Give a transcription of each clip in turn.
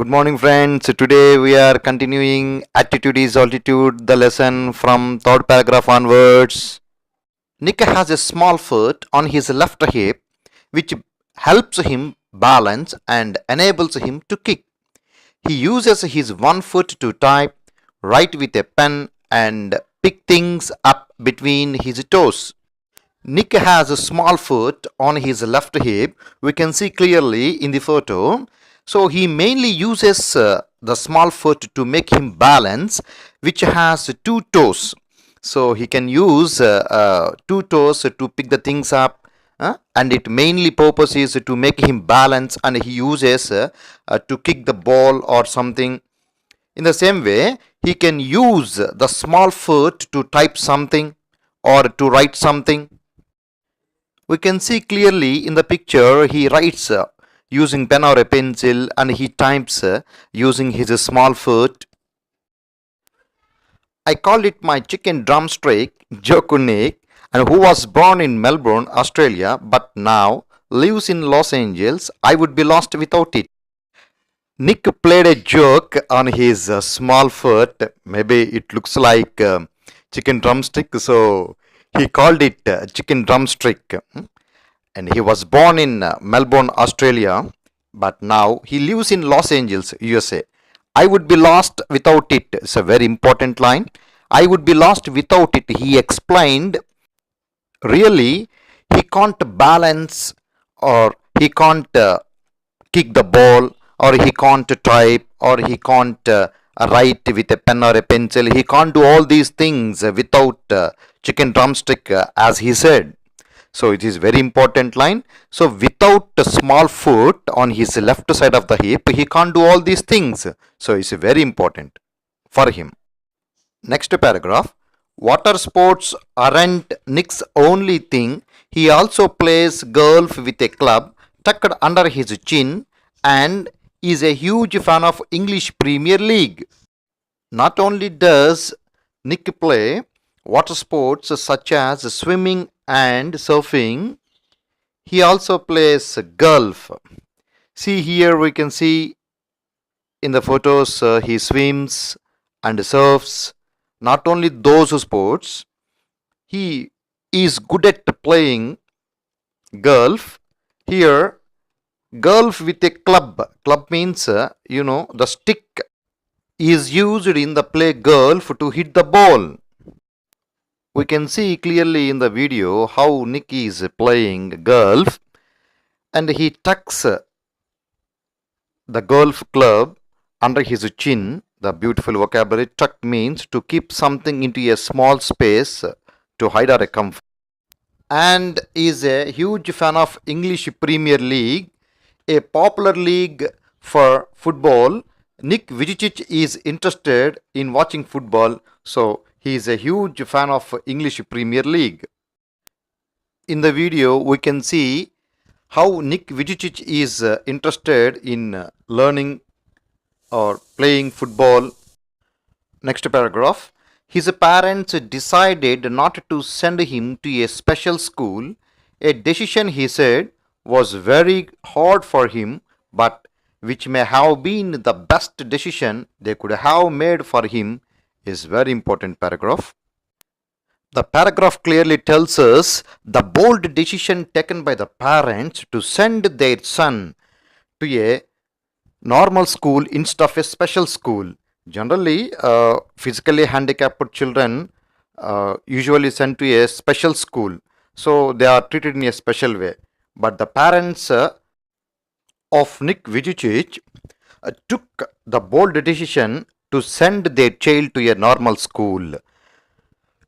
Good morning, friends. Today we are continuing Attitude is Altitude, the lesson from third paragraph onwards. Nick has a small foot on his left hip, which helps him balance and enables him to kick. He uses his one foot to type, write with a pen, and pick things up between his toes. Nick has a small foot on his left hip. We can see clearly in the photo. So he mainly uses the small foot to make him balance, which has two toes. So he can use two toes to pick the things up, and it mainly purpose is to make him balance, and he uses to kick the ball or something. In the same way, he can use the small foot to type something or to write something. We can see clearly in the picture he writes using pen or a pencil, and he types using his small foot. I called it my chicken drumstick, Joku Nick, and who was born in Melbourne, Australia, but now lives in Los Angeles. I would be lost without it. Nick played a joke on his small foot. Maybe it looks like chicken drumstick, so he called it chicken drumstick. And he was born in Melbourne, Australia, but now he lives in Los Angeles, USA. I would be lost without it. It's a very important line. I would be lost without it. He explained, really, he can't balance, or he can't kick the ball, or he can't type, or he can't write with a pen or a pencil. He can't do all these things without chicken drumstick, as he said. So it is very important line. So without a small foot on his left side of the hip, he can't do all these things. So it's very important for him. Next paragraph. Water sports aren't Nick's only thing. He also plays golf with a club tucked under his chin and is a huge fan of English Premier League. Not only does Nick play water sports such as swimming and surfing, he also plays golf. See here, we can see in the photos he swims and surfs. Not only those sports, he is good at playing golf. Here, golf with a club. Club means, the stick is used in the play golf to hit the ball. We can see clearly in the video how Nick is playing golf, and he tucks the golf club under his chin. The beautiful vocabulary, tuck means to keep something into a small space to hide or a comfort. And is a huge fan of English Premier League, a popular league for football. Nick Vujicic is interested in watching football, so he is a huge fan of English Premier League. In the video, we can see how Nick Vujicic is interested in learning or playing football. Next paragraph. His parents decided not to send him to a special school, a decision he said was very hard for him, but which may have been the best decision they could have made for him. Is very important paragraph. The paragraph clearly tells us the bold decision taken by the parents to send their son to a normal school instead of a special school. Generally, physically handicapped children usually sent to a special school, so they are treated in a special way. But the parents of Nick Vujicic took the bold decision to send their child to a normal school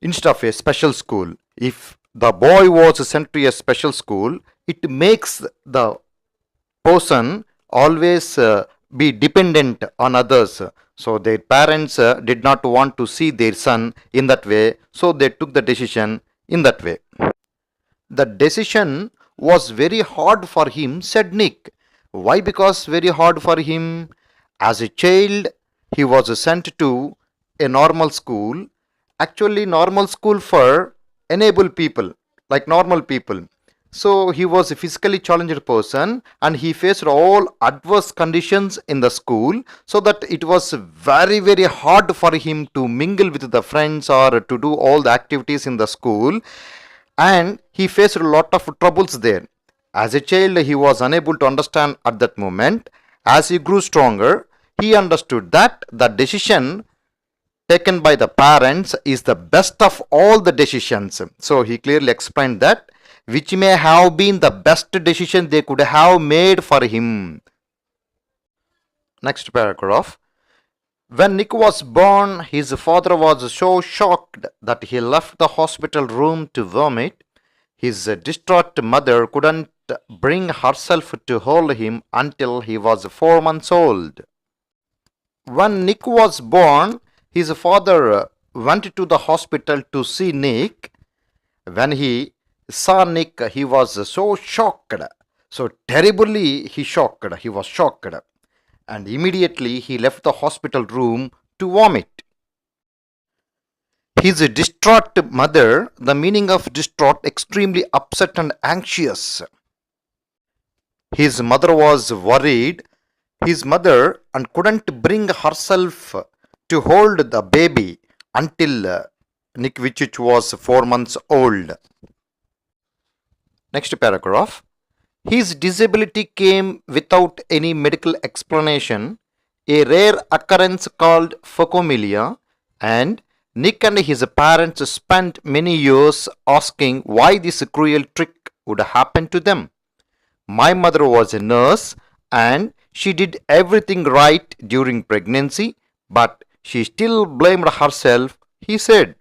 instead of a special school. If the boy was sent to a special school, it makes the person always be dependent on others. So their parents did not want to see their son in that way, so they took the decision in that way. The decision was very hard for him, said Nick. Why? Because very hard for him. As a child, he was sent to a normal school. Actually, normal school for enabled people, like normal people. So he was a physically challenged person and he faced all adverse conditions in the school, so that it was very hard for him to mingle with the friends or to do all the activities in the school, and he faced a lot of troubles there. As a child, he was unable to understand at that moment. As he grew stronger, he understood that the decision taken by the parents is the best of all the decisions. So he clearly explained that which may have been the best decision they could have made for him. Next paragraph. When Nick was born, his father was so shocked that he left the hospital room to vomit. His distraught mother couldn't bring herself to hold him until he was 4 months old. When Nick was born, his father went to the hospital to see Nick. When he saw Nick, he was so shocked, so terribly he was shocked, and immediately he left the hospital room to vomit. His distraught mother, the meaning of distraught, extremely upset and anxious. His mother was worried, his mother, and couldn't bring herself to hold the baby until Nick Vujicic was 4 months old. Next paragraph. His disability came without any medical explanation, a rare occurrence called phocomelia, and Nick and his parents spent many years asking why this cruel trick would happen to them. My mother was a nurse and she did everything right during pregnancy, but she still blamed herself, he said.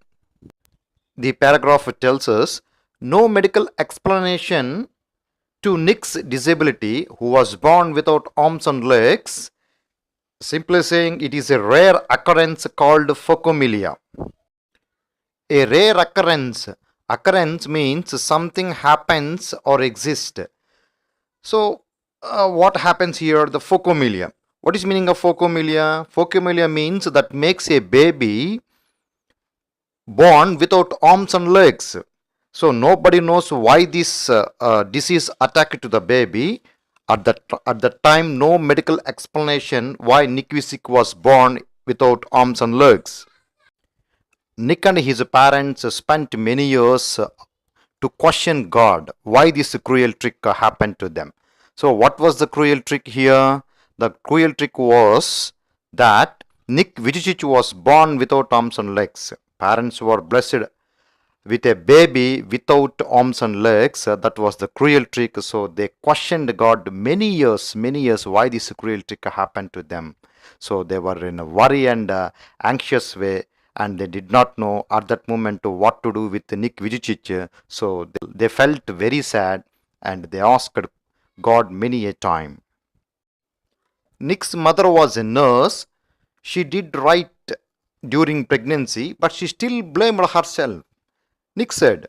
The paragraph tells us no medical explanation to Nick's disability, who was born without arms and legs, simply saying it is a rare occurrence called phocomelia. A rare occurrence. Occurrence means something happens or exists. So, what happens here? The phocomelia. What is meaning of phocomelia? Phocomelia means that makes a baby born without arms and legs. So nobody knows why this disease attacked to the baby. At that time, no medical explanation why Nick Vujicic was born without arms and legs. Nick and his parents spent many years to question God why this cruel trick happened to them. So what was the cruel trick here? The cruel trick was that Nick Vujicic was born without arms and legs. Parents were blessed with a baby without arms and legs. That was the cruel trick. So they questioned God many years why this cruel trick happened to them. So they were in a worry and anxious way, and they did not know at that moment what to do with Nick Vujicic. So they felt very sad and they asked God many a time. Nick's mother was a nurse. She did right during pregnancy, but she still blamed herself. Nick said,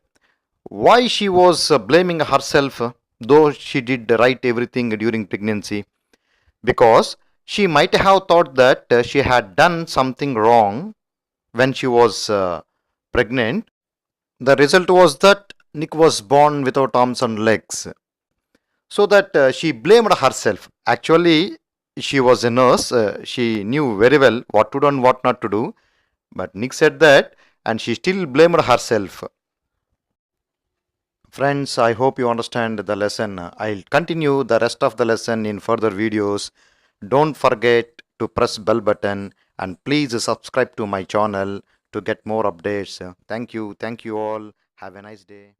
why she was blaming herself though she did right everything during pregnancy? Because she might have thought that she had done something wrong when she was pregnant. The result was that Nick was born without arms and legs. So that she blamed herself. Actually, she was a nurse. She knew very well what to do and what not to do. But Nick said that and she still blamed herself. Friends, I hope you understand the lesson. I'll continue the rest of the lesson in further videos. Don't forget to press bell button and please subscribe to my channel to get more updates. Thank you all. Have a nice day.